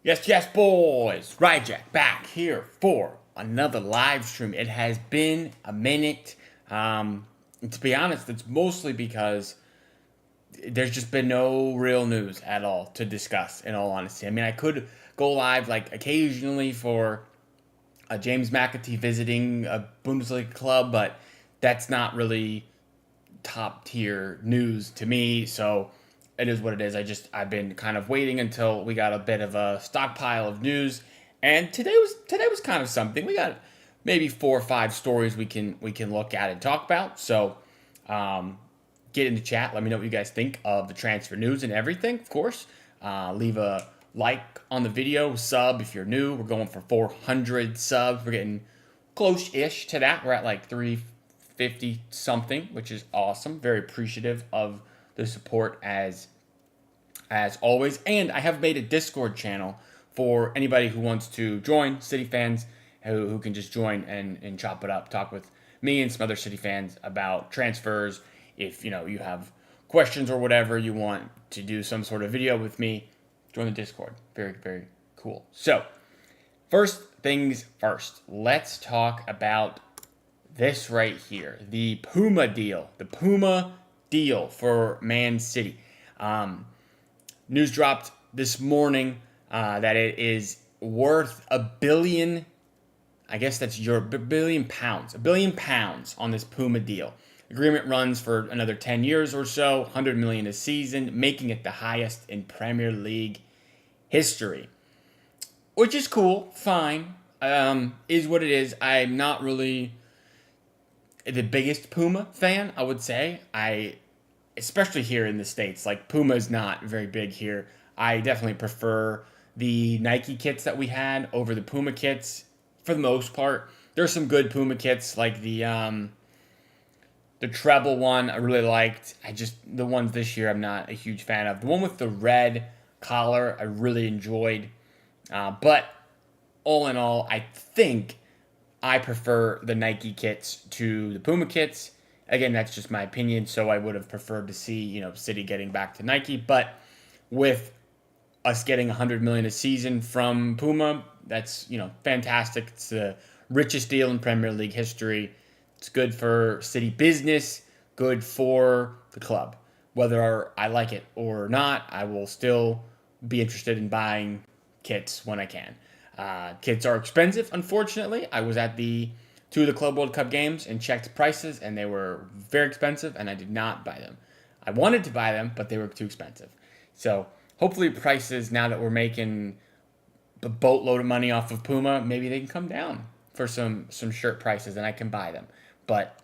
Yes, yes, boys. Ryjack back here for another live stream. It has been a minute. To be honest, it's mostly because there's just been no real news at all to discuss, in all honesty. I mean, I could go live like occasionally for James McAtee visiting a Bundesliga club, but that's not really top tier news to me. So it is what it is. I've been kind of waiting until we got a bit of a stockpile of news, and today was kind of something. We got maybe 4 or 5 stories we can look at and talk about. So um, get in the chat. Let me know what you guys think of the transfer news and everything. Of course, leave a like on the video, sub if you're new. We're going for 400 subs. We're getting close-ish to that. We're at like 350 something, which is awesome. Very appreciative of the support as always. And I have made a Discord channel for anybody who wants to join, City fans who can just join and chop it up, talk with me and some other City fans about transfers. If you have questions or whatever, you want to do some sort of video with me, join the Discord. Very, very cool. So first things first, let's talk about this right here, the Puma deal. The Puma deal for Man City. News dropped this morning that it is worth a billion. I guess that's your billion pounds. £1 billion on this Puma deal. Agreement runs for another 10 years or so, 100 million a season, making it the highest in Premier League history. Which is cool, fine. Is what it is. I'm not really the biggest Puma fan, I would say. Especially here in the States, like Puma is not very big here. I definitely prefer the Nike kits that we had over the Puma kits for the most part. There's some good Puma kits, like the treble one I really liked. The ones this year I'm not a huge fan of. The one with the red collar I really enjoyed. But all in all, I think I prefer the Nike kits to the Puma kits. Again, that's just my opinion. So I would have preferred to see, City getting back to Nike. But with us getting 100 million a season from Puma, that's, fantastic. It's the richest deal in Premier League history. It's good for City business, good for the club. Whether I like it or not, I will still be interested in buying kits when I can. Kits are expensive, unfortunately. I was at two of the Club World Cup games and checked prices, and they were very expensive, and I did not buy them. I wanted to buy them, but they were too expensive. So hopefully prices, now that we're making a boatload of money off of Puma, maybe they can come down for some shirt prices, and I can buy them. But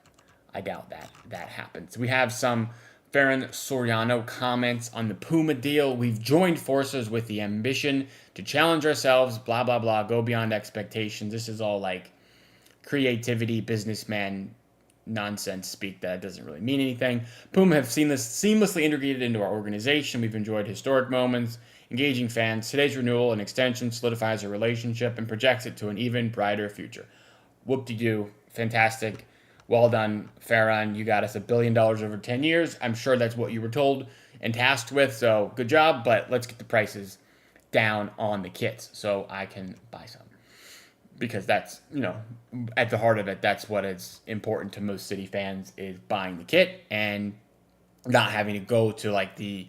I doubt that happens. We have some Ferran Soriano comments on the Puma deal. We've joined forces with the ambition to challenge ourselves, blah, blah, blah, go beyond expectations. This is all like creativity, businessman nonsense speak that doesn't really mean anything. Puma have seen this seamlessly integrated into our organization. We've enjoyed historic moments, engaging fans. Today's renewal and extension solidifies our relationship and projects it to an even brighter future. Whoop-de-doo. Fantastic. Well done, Farron. You got us $1 billion over 10 years. I'm sure that's what you were told and tasked with, so good job, but let's get the prices down on the kits so I can buy some. Because that's, at the heart of it, that's what is important to most City fans is buying the kit and not having to go to like the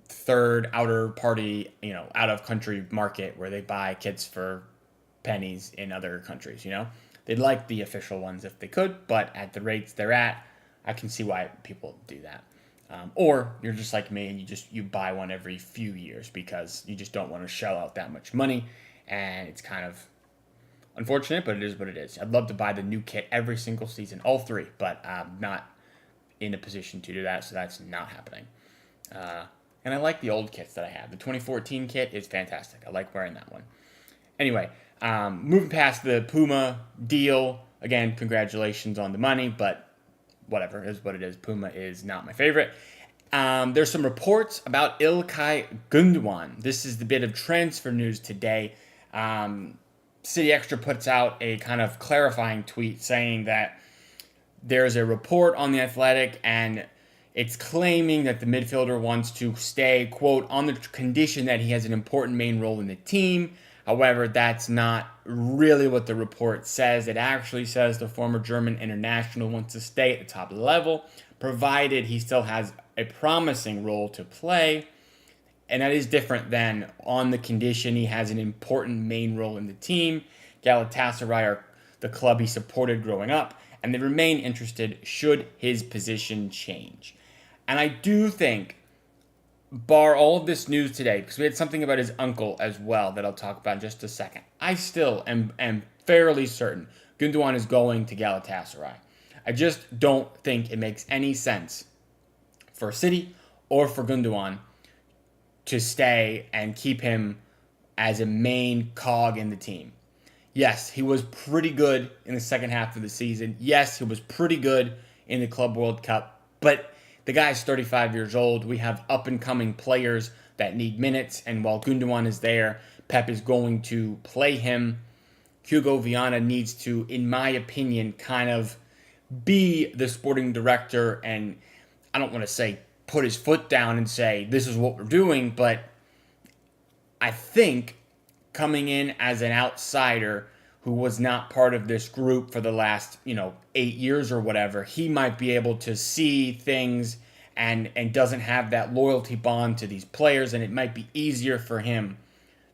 third outer party, out of country market where they buy kits for pennies in other countries, They'd like the official ones if they could, but at the rates they're at, I can see why people do that. Or you're just like me and you buy one every few years because you just don't want to shell out that much money, and it's kind of unfortunate, but it is what it is. I'd love to buy the new kit every single season, all three, but I'm not in a position to do that, so that's not happening. And I like the old kits that I have. The 2014 kit is fantastic. I like wearing that one. Anyway, moving past the Puma deal, again, congratulations on the money, but whatever, is what it is. Puma is not my favorite. There's some reports about İlkay Gündoğan. This is the bit of transfer news today. City Extra puts out a kind of clarifying tweet saying that there's a report on The Athletic, and It's claiming that the midfielder wants to stay, quote, on the condition that he has an important main role in the team. However, that's not really what the report says. It actually says the former German international wants to stay at the top level, provided he still has a promising role to play. And that is different than on the condition he has an important main role in the team. Galatasaray are the club he supported growing up, and they remain interested should his position change. And I do think, bar all of this news today, because we had something about his uncle as well that I'll talk about in just a second, I still am fairly certain Gundogan is going to Galatasaray. I just don't think it makes any sense for City or for Gundogan to stay and keep him as a main cog in the team. Yes, he was pretty good in the second half of the season. Yes, he was pretty good in the Club World Cup. But the guy's 35 years old. We have up-and-coming players that need minutes. And while Gundogan is there, Pep is going to play him. Hugo Viana needs to, in my opinion, kind of be the sporting director. And I don't want to say put his foot down and say, this is what we're doing. But I think coming in as an outsider who was not part of this group for the last, 8 years or whatever, he might be able to see things and doesn't have that loyalty bond to these players, and it might be easier for him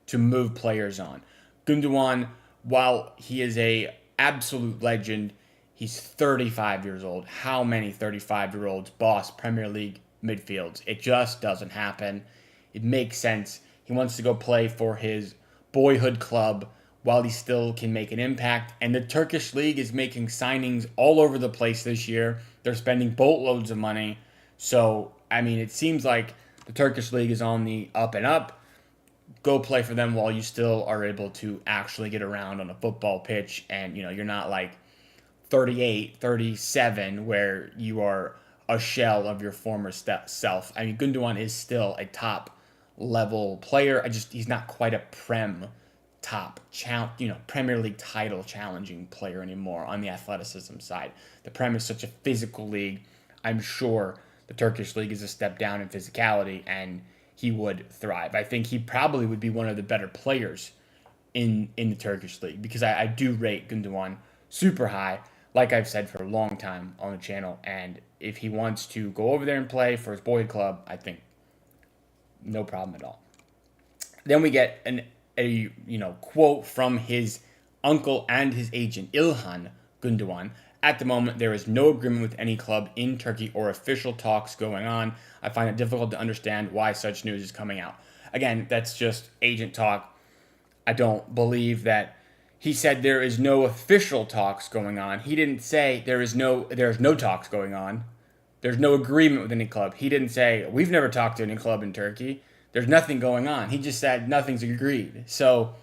to move players on. Gundogan, while he is a absolute legend, he's 35 years old. How many 35-year-olds boss Premier League midfields? It just doesn't happen. It makes sense. He wants to go play for his boyhood club while he still can make an impact. And the Turkish league is making signings all over the place this year. They're spending boatloads of money. So, it seems like the Turkish league is on the up and up. Go play for them while you still are able to actually get around on a football pitch. And, you're not like 38, 37, where you are a shell of your former self. Gundogan is still a top level player. He's not quite a Premier League title challenging player anymore on the athleticism side. The Prem is such a physical league. I'm sure the Turkish league is a step down in physicality, and he would thrive. I think he probably would be one of the better players in the Turkish league, because I do rate Gundogan super high, like I've said for a long time on the channel. And if he wants to go over there and play for his boy club, I think no problem at all. Then we get a quote from his uncle and his agent, İlhan Gundogan. At the moment, there is no agreement with any club in Turkey or official talks going on. I find it difficult to understand why such news is coming out. Again, that's just agent talk. I don't believe that he said there is no official talks going on. He didn't say there's no talks going on. There's no agreement with any club. He didn't say, we've never talked to any club in Turkey. There's nothing going on. He just said nothing's agreed. So,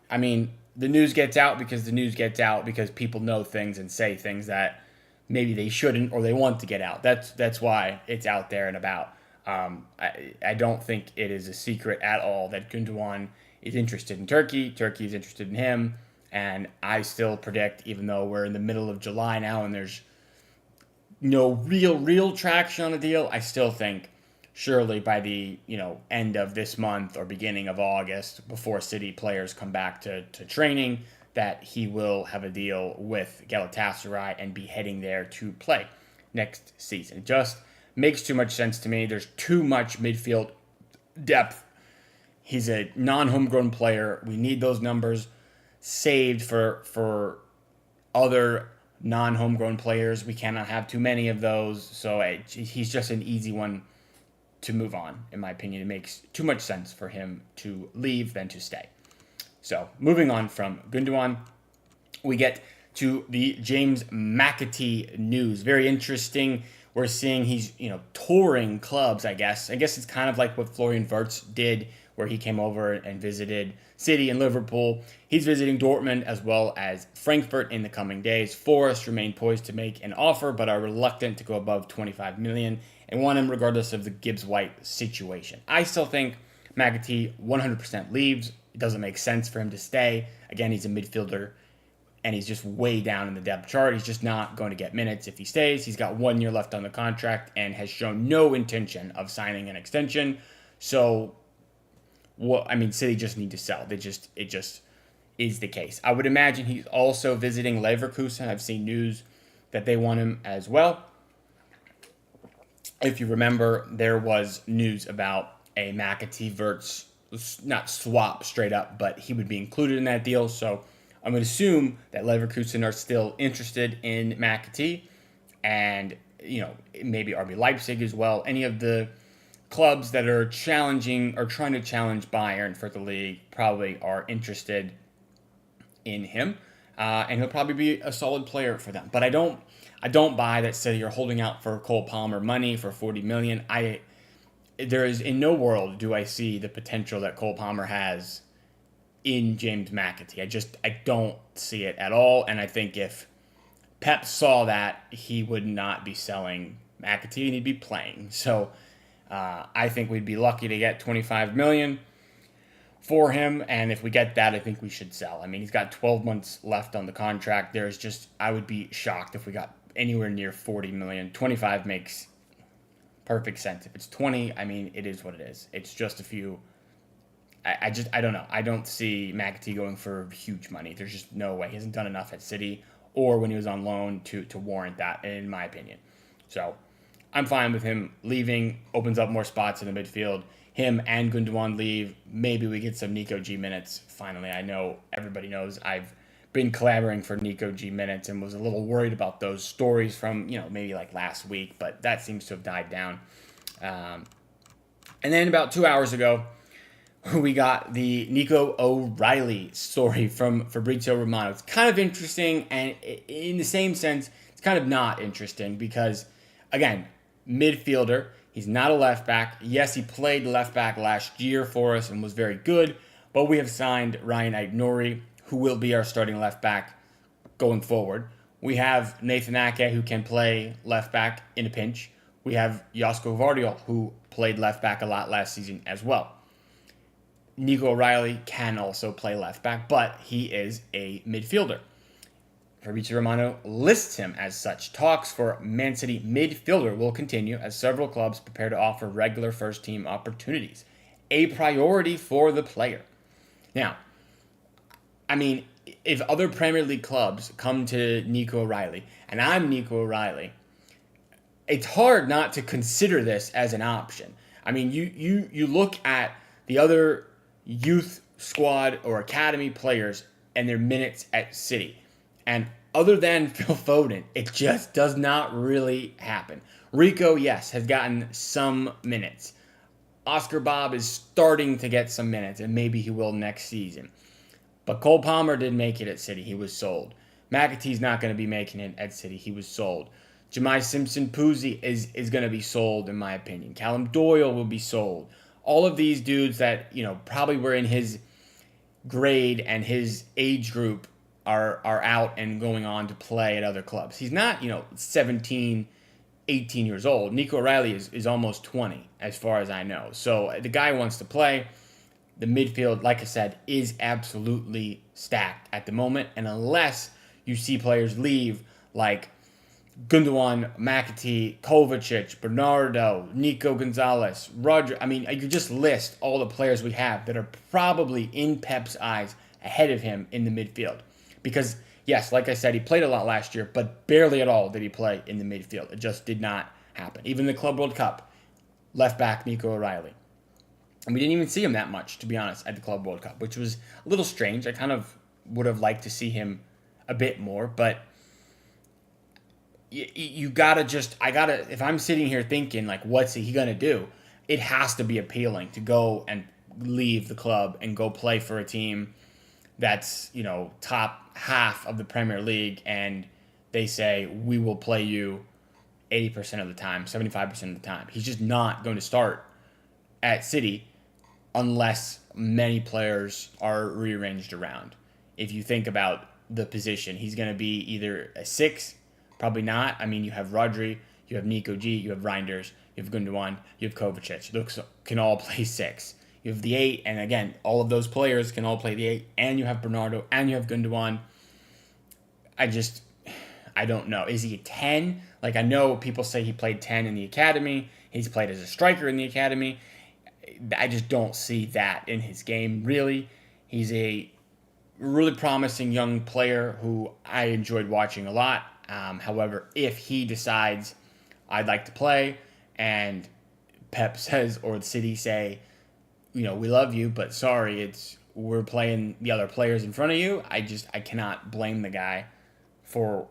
the news gets out because people know things and say things that maybe they shouldn't or they want to get out. That's why it's out there and about. I don't think it is a secret at all that Gundogan is interested in Turkey. Turkey is interested in him. And I still predict, even though we're in the middle of July now and there's no real traction on the deal, I still think surely by the end of this month or beginning of August, before City players come back to training, that he will have a deal with Galatasaray and be heading there to play next season. It just makes too much sense to me. There's too much midfield depth. He's a non-homegrown player. We need those numbers saved for other non-homegrown players. We cannot have too many of those. So he's just an easy one to move on, in my opinion. It makes too much sense for him to leave than to stay. So moving on from Gundogan, we get to the James McAtee news. Very interesting. We're seeing he's touring clubs, I guess. I guess it's kind of like what Florian Wirtz did, where he came over and visited City and Liverpool. He's visiting Dortmund as well as Frankfurt in the coming days. Forest remain poised to make an offer, but are reluctant to go above 25 million and want him regardless of the Gibbs-White situation. I still think McAtee 100% leaves. It doesn't make sense for him to stay. Again, he's a midfielder. and he's just way down in the depth chart. He's just not going to get minutes if he stays. He's got 1 year left on the contract and has shown no intention of signing an extension. So, City just need to sell. It just is the case. I would imagine he's also visiting Leverkusen. I've seen news that they want him as well. If you remember, there was news about a McAtee-Wirtz, not swap straight up, but he would be included in that deal. So I'm going to assume that Leverkusen are still interested in McAtee, and maybe RB Leipzig as well. Any of the clubs that are challenging or trying to challenge Bayern for the league probably are interested in him, and he'll probably be a solid player for them. But I don't buy that City are holding out for Cole Palmer money for $40 million. There is in no world do I see the potential that Cole Palmer has in James McAtee. I don't see it at all. And I think if Pep saw that, he would not be selling McAtee and he'd be playing. So I think we'd be lucky to get $25 million for him. And if we get that, I think we should sell. I mean, he's got 12 months left on the contract. I would be shocked if we got anywhere near $40 million. 25 makes perfect sense. If it's 20, I mean, it is what it is. It's just a few. I don't know. I don't see McAtee going for huge money. There's just no way. He hasn't done enough at City or when he was on loan to warrant that, in my opinion. So I'm fine with him leaving. Opens up more spots in the midfield. Him and Gundogan leave. Maybe we get some Nico G minutes. Finally, I know everybody knows I've been clamoring for Nico G minutes and was a little worried about those stories from, maybe like last week, but that seems to have died down. And then about 2 hours ago, we got the Nico O'Reilly story from Fabrizio Romano. It's kind of interesting, and in the same sense, it's kind of not interesting because, again, midfielder. He's not a left back. Yes, he played left back last year for us and was very good, but we have signed Ryan Aït-Nouri, who will be our starting left back going forward. We have Nathan Ake, who can play left back in a pinch. We have Josko Vardiol, who played left back a lot last season as well. Nico O'Reilly can also play left back, but he is a midfielder. Fabrizio Romano lists him as such. Talks for Man City midfielder will continue as several clubs prepare to offer regular first-team opportunities. A priority for the player. Now, I mean, if other Premier League clubs come to Nico O'Reilly, and I'm Nico O'Reilly, it's hard not to consider this as an option. I mean, you look at the other youth squad or academy players and their minutes at City, and other than Phil Foden, it just does not really happen. Rico, yes, has gotten some minutes. Oscar Bob is starting to get some minutes, and maybe he will next season. But Cole Palmer didn't make it at City. He was sold. McAtee's not going to be making it at City. He was sold. Jemai Simpson-Puzzi is going to be sold, in my opinion. Callum Doyle will be sold. All of these dudes that, probably were in his grade and his age group are out and going on to play at other clubs. He's not, 17, 18 years old. Nico O'Reilly is almost 20, as far as I know. So the guy wants to play. The midfield, like I said, is absolutely stacked at the moment. And unless you see players leave like Gundogan, McAtee, Kovacic, Bernardo, Nico Gonzalez, Roger. I mean, you could just list all the players we have that are probably, in Pep's eyes, ahead of him in the midfield. Because, yes, like I said, he played a lot last year, but barely at all did he play in the midfield. It just did not happen. Even the Club World Cup, left back Nico O'Reilly. And we didn't even see him that much, to be honest, at the Club World Cup, which was a little strange. I kind of would have liked to see him a bit more, but if I'm sitting here thinking, like, what's he going to do? It has to be appealing to go and leave the club and go play for a team that's, top half of the Premier League, and they say, we will play you 80% of the time, 75% of the time. He's just not going to start at City unless many players are rearranged around. If you think about the position, he's going to be either a 6, probably not. I mean, you have Rodri, you have Nico G, you have Reinders, you have Gundogan, you have Kovacic. Those can all play 6. You have the 8, and again, all of those players can all play the 8, and you have Bernardo, and you have Gundogan. I don't know. Is he a 10? Like, I know people say he played 10 in the academy. He's played as a striker in the academy. I just don't see that in his game, really. He's a really promising young player who I enjoyed watching a lot. However, if he decides I'd like to play and Pep says, or the city say, we love you, but sorry, we're playing the other players in front of you. I cannot blame the guy for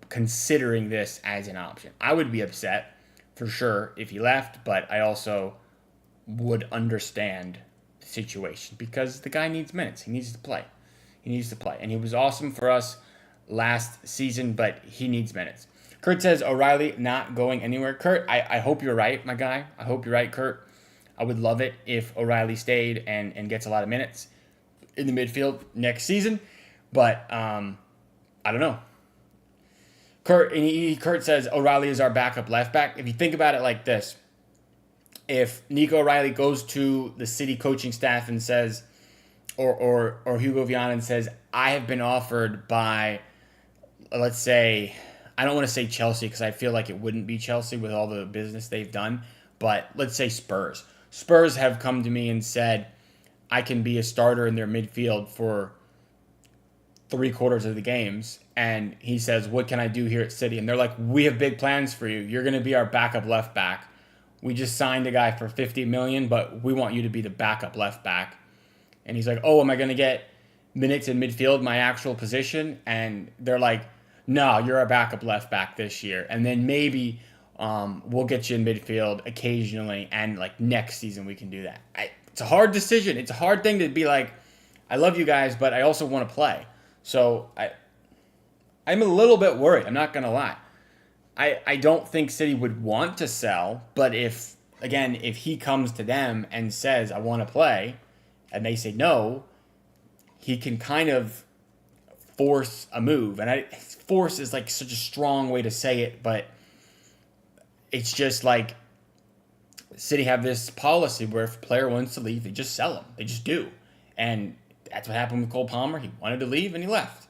considering this as an option. I would be upset for sure if he left, but I also would understand the situation because the guy needs minutes. He needs to play. And he was awesome for us last season, but he needs minutes. Kurt says O'Reilly not going anywhere. Kurt, I hope you're right, my guy. I hope you're right, Kurt. I would love it if O'Reilly stayed and gets a lot of minutes in the midfield next season, but I don't know. Kurt says O'Reilly is our backup left back. If you think about it like this, if Nico O'Reilly goes to the city coaching staff and says, or Hugo Viana says, I have been offered by, let's say, I don't want to say Chelsea because I feel like it wouldn't be Chelsea with all the business they've done, but let's say Spurs. Spurs have come to me and said, I can be a starter in their midfield for 3/4 of the games. And he says, what can I do here at City? And they're like, we have big plans for you. You're going to be our backup left back. We just signed a guy for $50 million, but we want you to be the backup left back. And he's like, oh, am I going to get minutes in midfield, my actual position? And they're like, no, you're our backup left back this year. And then maybe we'll get you in midfield occasionally. And like next season, we can do that. It's a hard decision. It's a hard thing to be like, I love you guys, but I also want to play. So I'm a little bit worried. I'm not going to lie. I don't think City would want to sell, but if he comes to them and says, I want to play, and they say no, he can kind of force a move. And force is like such a strong way to say it, but it's just like City have this policy where if a player wants to leave, they just sell him. They just do. And that's what happened with Cole Palmer. He wanted to leave and he left.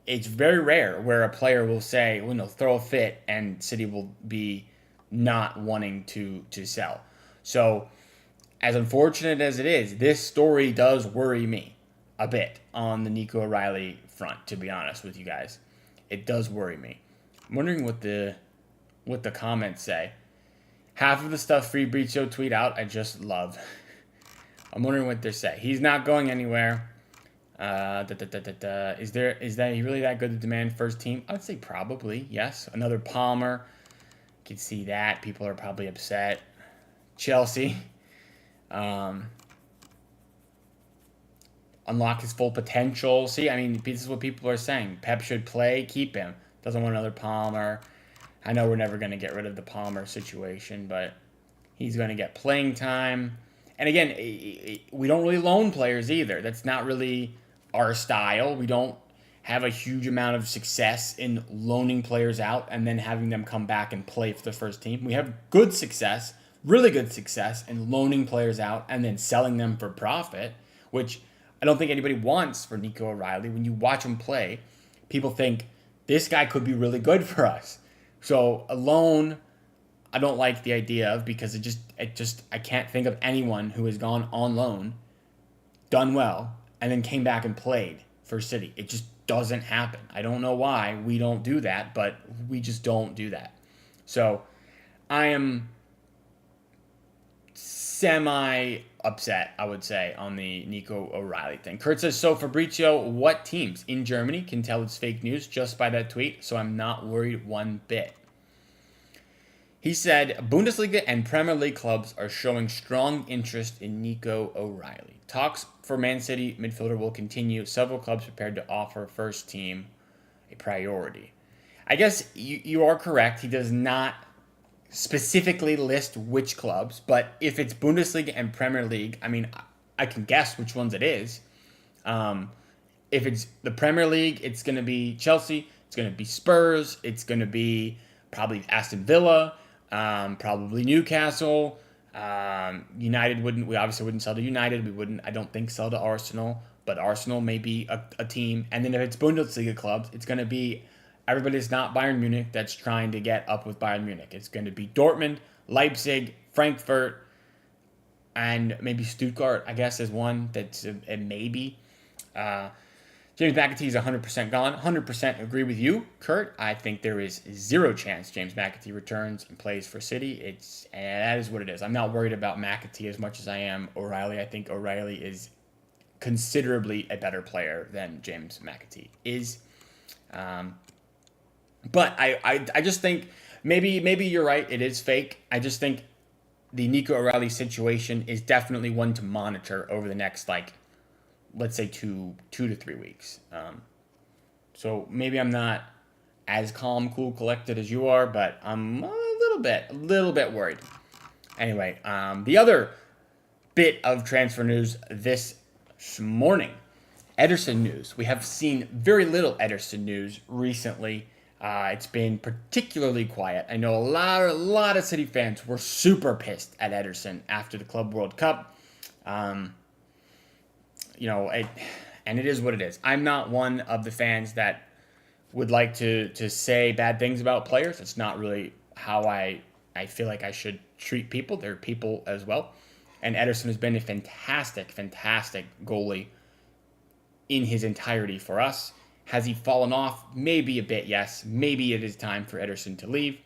It's very rare where a player will say, throw a fit, and City will be not wanting to sell. So, as unfortunate as it is, this story does worry me a bit on the Nico O'Reilly front, to be honest with you guys. It does worry me. I'm wondering what the comments say. Half of the stuff Fabrizio tweet out, I just love. I'm wondering what they say. He's not going anywhere. Is he really that good to demand first team? I would say probably, yes. Another Palmer. You can see that. People are probably upset. Chelsea. Unlock his full potential. See, this is what people are saying. Pep should play, keep him. Doesn't want another Palmer. I know we're never going to get rid of the Palmer situation, but he's going to get playing time. And again, we don't really loan players either. That's not really our style. We don't have a huge amount of success in loaning players out and then having them come back and play for the first team. We have good success, really good success in loaning players out and then selling them for profit, which I don't think anybody wants for Nico O'Reilly. When you watch him play, people think this guy could be really good for us. So a loan, I don't like the idea of, because I can't think of anyone who has gone on loan, done well, and then came back and played for City. It just doesn't happen. I don't know why we don't do that, but we just don't do that. So I am semi-upset, I would say, on the Nico O'Reilly thing. Kurt says, so Fabrizio, what teams in Germany can tell it's fake news just by that tweet? So I'm not worried one bit. He said, Bundesliga and Premier League clubs are showing strong interest in Nico O'Reilly. Talks for Man City midfielder will continue. Several clubs prepared to offer first team a priority. I guess you are correct. He does not specifically list which clubs, but if it's Bundesliga and Premier League, I can guess which ones it is. If it's the Premier League, it's going to be Chelsea, it's going to be Spurs, it's going to be probably Aston Villa, probably Newcastle. We obviously wouldn't sell to United. We wouldn't, I don't think, sell to Arsenal, but Arsenal may be a team. And then if it's Bundesliga clubs, it's going to be everybody's not Bayern Munich that's trying to get up with Bayern Munich. It's going to be Dortmund, Leipzig, Frankfurt, and maybe Stuttgart, I guess, is one that's a maybe. James McAtee is 100% gone. 100% agree with you, Kurt. I think there is zero chance James McAtee returns and plays for City. And that is what it is. I'm not worried about McAtee as much as I am O'Reilly. I think O'Reilly is considerably a better player than James McAtee is. But I just think maybe you're right. It is fake. I just think the Nico O'Reilly situation is definitely one to monitor over the next, let's say 2 to 3 weeks. So maybe I'm not as calm, cool, collected as you are, but I'm a little bit worried. Anyway, the other bit of transfer news this morning, Ederson news. We have seen very little Ederson news recently. It's been particularly quiet. I know a lot of City fans were super pissed at Ederson after the Club World Cup. And it is what it is. I'm not one of the fans that would like to say bad things about players. It's not really how I feel like I should treat people. They're people as well. And Ederson has been a fantastic goalie in his entirety for us. Has he fallen off? Maybe a bit, yes. Maybe it is time for Ederson to leave.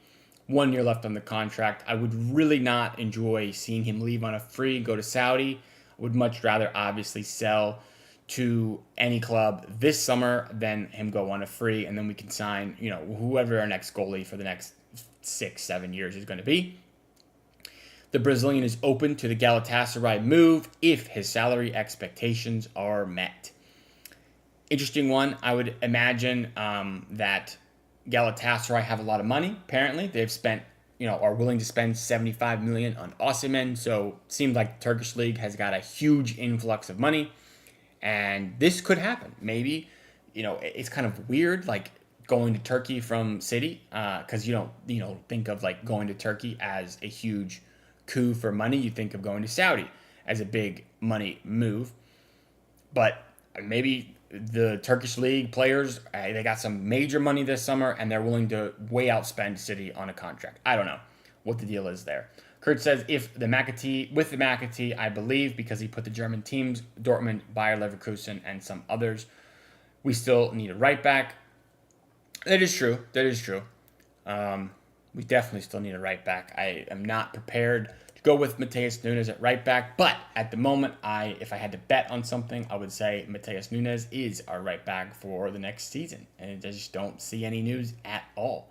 1 year left on the contract. I would really not enjoy seeing him leave on a free, go to Saudi. I would much rather obviously sell to any club this summer than him go on a free, and then we can sign, whoever our next goalie for the next 6-7 years is going to be. The Brazilian is open to the Galatasaray move if his salary expectations are met. Interesting one. I would imagine that Galatasaray have a lot of money. Apparently, they've spent, are willing to spend 75 million on Osimhen. So it seems like the Turkish league has got a huge influx of money, and this could happen. Maybe, it's kind of weird, going to Turkey from City, because you don't think of going to Turkey as a huge coup for money. You think of going to Saudi as a big money move, but maybe the Turkish league players, they got some major money this summer and they're willing to way outspend City on a contract. I don't know what the deal is there. Kurt says with the McAtee, I believe, because he put the German teams, Dortmund, Bayer Leverkusen, and some others, we still need a right back. That is true. We definitely still need a right back. I am not prepared to go with Matheus Nunes at right back, but at the moment, if I had to bet on something, I would say Matheus Nunes is our right back for the next season, and I just don't see any news at all.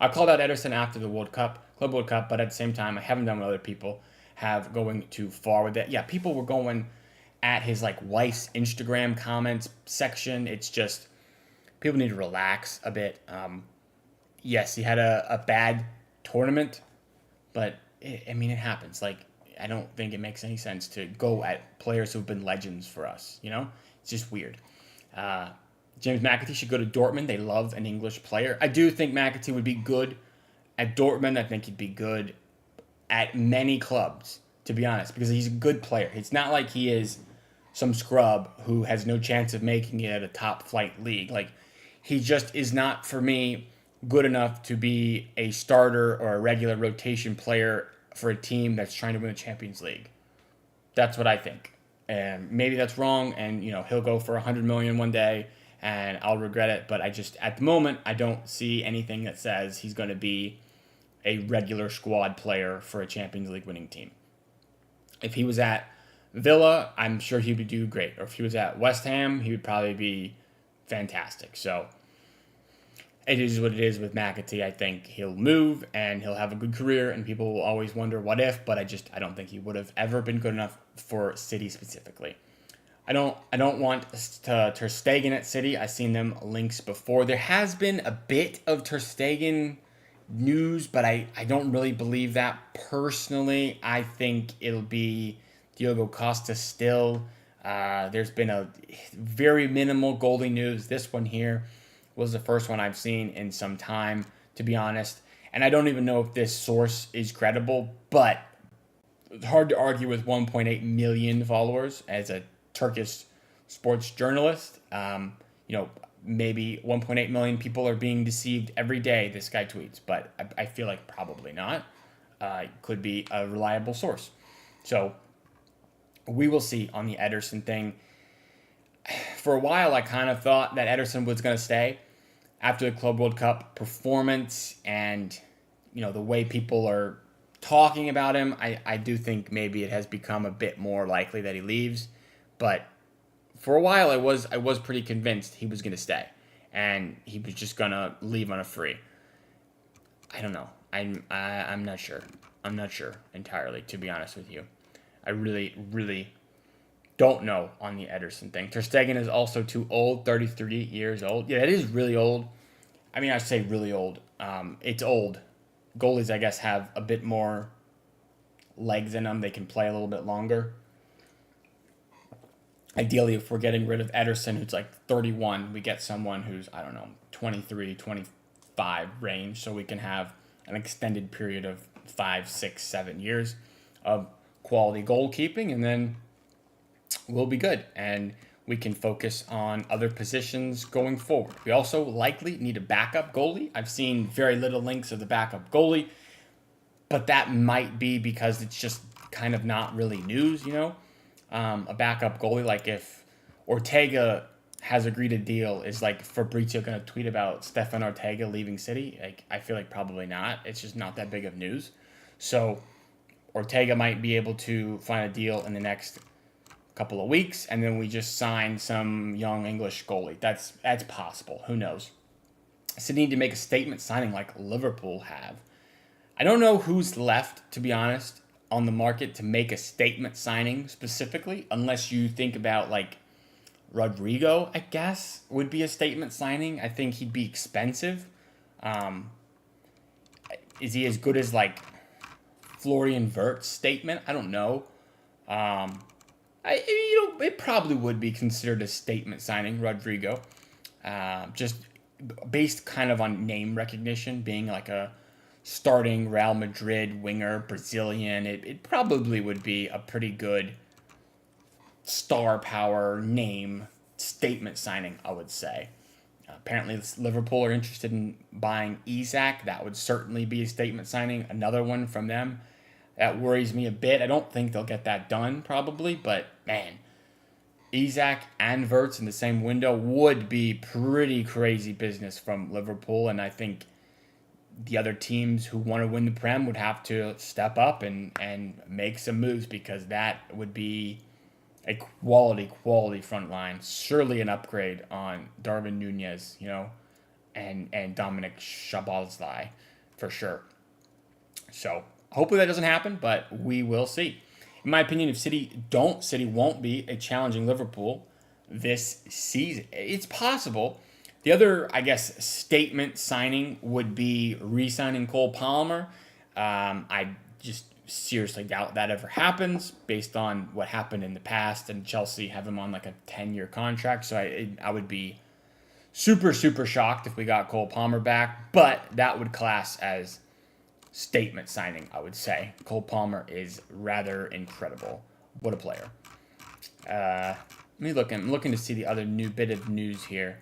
I called out Ederson after the Club World Cup, but at the same time, I haven't done what other people have going too far with it. Yeah, people were going at his wife's Instagram comments section. It's just, people need to relax a bit. Yes, he had a bad tournament, but it happens. I don't think it makes any sense to go at players who've been legends for us. It's just weird. James McAtee should go to Dortmund. They love an English player. I do think McAtee would be good at Dortmund. I think he'd be good at many clubs, to be honest, because he's a good player. It's not like he is some scrub who has no chance of making it at a top flight league. He just is not, for me, good enough to be a starter or a regular rotation player for a team that's trying to win the Champions League. That's what I think. And maybe that's wrong, and he'll go for 100 million one day and I'll regret it, but at the moment I don't see anything that says he's going to be a regular squad player for a Champions League winning team. If he was at Villa, I'm sure he would do great. Or if he was at West Ham, he would probably be fantastic. So it is what it is with McAtee. I think he'll move and he'll have a good career, and people will always wonder what if, but I don't think he would have ever been good enough for City specifically. I don't want Ter Stegen at City. I've seen them links before. There has been a bit of Ter Stegen news, but I don't really believe that personally. I think it'll be Diogo Costa still. There's been a very minimal goalie news. This one here was the first one I've seen in some time, to be honest. And I don't even know if this source is credible, but it's hard to argue with 1.8 million followers as a Turkish sports journalist. Maybe 1.8 million people are being deceived every day, this guy tweets, but I feel like probably not. It could be a reliable source. So we will see on the Ederson thing. For a while, I kind of thought that Ederson was going to stay after the Club World Cup performance and, the way people are talking about him. I do think maybe it has become a bit more likely that he leaves. But for a while, I was pretty convinced he was going to stay. And he was just going to leave on a free. I don't know. I'm not sure. I'm not sure entirely, to be honest with you. I really, really don't know on the Ederson thing. Ter Stegen is also too old, 33 years old. Yeah, it is really old. I mean, I say really old. It's old. Goalies, I guess, have a bit more legs in them. They can play a little bit longer. Ideally, if we're getting rid of Ederson, who's like 31, we get someone who's, 23, 25 range, so we can have an extended period of 5, 6, 7 years of quality goalkeeping, and then we'll be good, and we can focus on other positions going forward. We also likely need a backup goalie. I've seen very little links of the backup goalie, but that might be because it's just kind of not really news, a backup goalie. Like if Ortega has agreed a deal, is like Fabrizio going to tweet about Stefan Ortega leaving City? Like, I feel like probably not. It's just not that big of news. So Ortega might be able to find a deal in the next couple of weeks, and then we just sign some young English goalie. That's possible. Who knows? City need to make a statement signing like Liverpool have. I don't know who's left, to be honest, on the market to make a statement signing specifically, unless you think about like Rodrigo, I guess, would be a statement signing. I think he'd be expensive. Is he as good as like Florian Wirtz's statement? I don't know. It probably would be considered a statement signing, Rodrigo. Just based kind of on name recognition, being like a starting Real Madrid winger, Brazilian. It probably would be a pretty good star power name statement signing, I would say. Apparently, Liverpool are interested in buying Isak. That would certainly be a statement signing. Another one from them. That worries me a bit. I don't think they'll get that done, probably. But, man, Isak and Wirtz in the same window would be pretty crazy business from Liverpool. And I think the other teams who want to win the Prem would have to step up and make some moves, because that would be a quality front line. Surely an upgrade on Darwin Nunez, and Dominic Szoboszlai for sure. So hopefully that doesn't happen, but we will see. In my opinion, if City won't be a challenging Liverpool this season. It's possible. The other, I guess, statement signing would be re-signing Cole Palmer. I just seriously doubt that ever happens based on what happened in the past, and Chelsea have him on like a 10-year contract. So I would be super, super shocked if we got Cole Palmer back, but that would class as statement signing, I would say. Cole Palmer is rather incredible. What a player. Let me look. I'm looking to see the other new bit of news here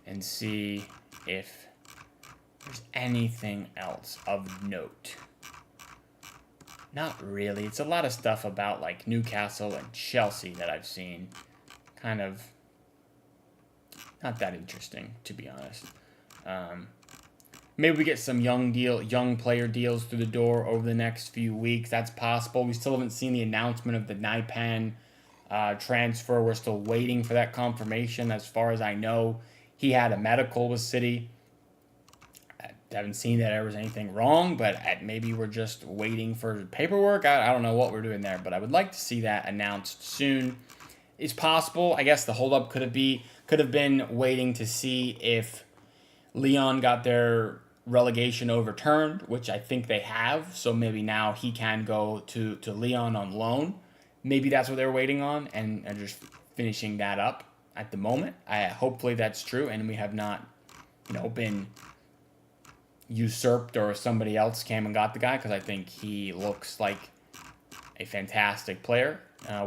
and see if there's anything else of note. Not really. It's a lot of stuff about like Newcastle and Chelsea that I've seen. Kind of not that interesting, to be honest. Maybe we get some young player deals through the door over the next few weeks. That's possible. We still haven't seen the announcement of the Naipan transfer. We're still waiting for that confirmation. As far as I know, he had a medical with City. I haven't seen that there was anything wrong, but maybe we're just waiting for paperwork. I don't know what we're doing there, but I would like to see that announced soon. It's possible. I guess the holdup could have been waiting to see if Lyon got their relegation overturned, which I think they have. So maybe now he can go to Lyon on loan. Maybe that's what they're waiting on, and just finishing that up at the moment. Hopefully that's true, and we have not, been usurped or somebody else came and got the guy, because I think he looks like a fantastic player,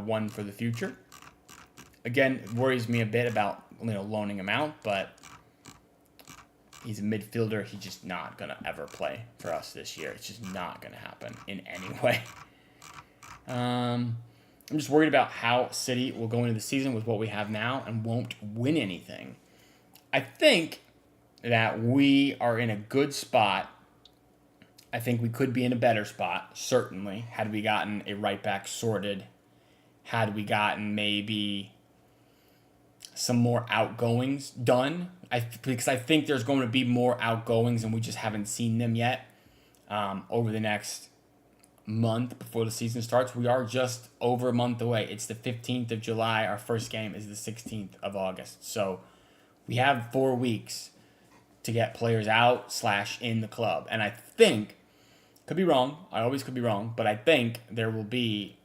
one for the future. Again, it worries me a bit about loaning him out, but he's a midfielder. He's just not gonna ever play for us this year. It's just not gonna happen in any way. I'm just worried about how City will go into the season with what we have now and won't win anything. I think that we are in a good spot. I think we could be in a better spot, certainly, had we gotten a right back sorted. Had we gotten maybe some more outgoings done. Because I think there's going to be more outgoings and we just haven't seen them yet over the next month before the season starts. We are just over a month away. It's the 15th of July. Our first game is the 16th of August. So we have 4 weeks to get players out / in the club. And I think, could be wrong, I always could be wrong, but I think there will be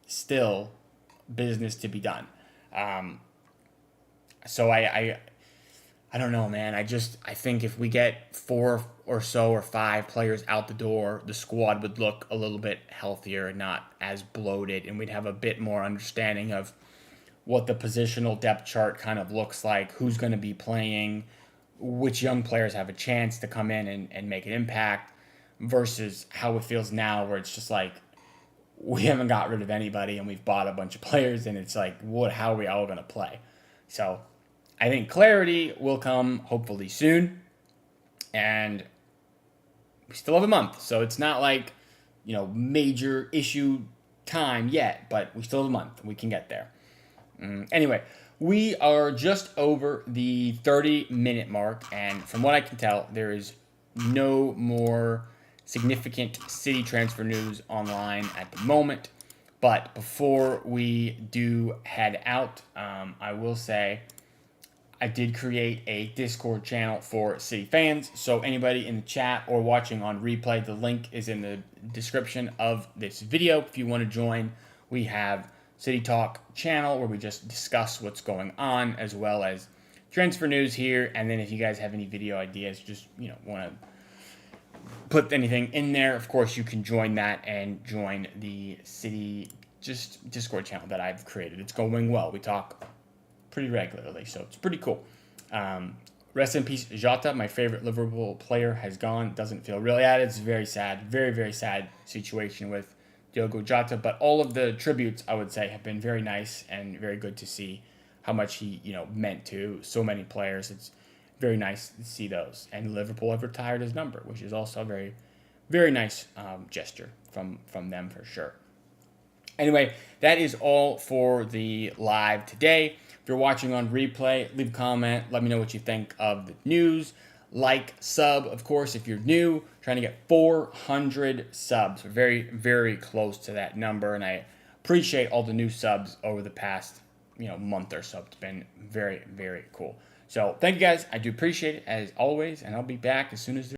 still business to be done. So I don't know, man. I think if we get 4 or so or 5 players out the door, the squad would look a little bit healthier and not as bloated, and we'd have a bit more understanding of what the positional depth chart kind of looks like, who's going to be playing, which young players have a chance to come in and make an impact, versus how it feels now where it's just like we haven't got rid of anybody and we've bought a bunch of players and it's like, how are we all going to play? So I think clarity will come hopefully soon, and we still have a month, so it's not like major issue time yet, but we still have a month and we can get there. Anyway, we are just over the 30-minute mark, and from what I can tell, there is no more significant City transfer news online at the moment. But before we do head out, I will say I did create a Discord channel for City fans. So anybody in the chat or watching on replay, the link is in the description of this video. If you want to join, we have City Talk channel where we just discuss what's going on as well as transfer news here. And then if you guys have any video ideas, just want to put anything in there, of course you can join that and join the City Discord channel that I've created. It's going well. We talk pretty regularly, so it's pretty cool. Rest in peace, Jota, my favorite Liverpool player, has gone. Doesn't feel really at it. It's very sad, very, very sad situation with Diogo Jota, but all of the tributes, I would say, have been very nice and very good to see how much he, meant to so many players. It's very nice to see those. And Liverpool have retired his number, which is also a very, very nice gesture from them for sure. Anyway, that is all for the live today. If you're watching on replay, leave a comment. Let me know what you think of the news. Like, sub, of course, if you're new. Trying to get 400 subs. We're very, very close to that number, and I appreciate all the new subs over the past month or so. It's been very, very cool. So thank you guys. I do appreciate it as always, and I'll be back as soon as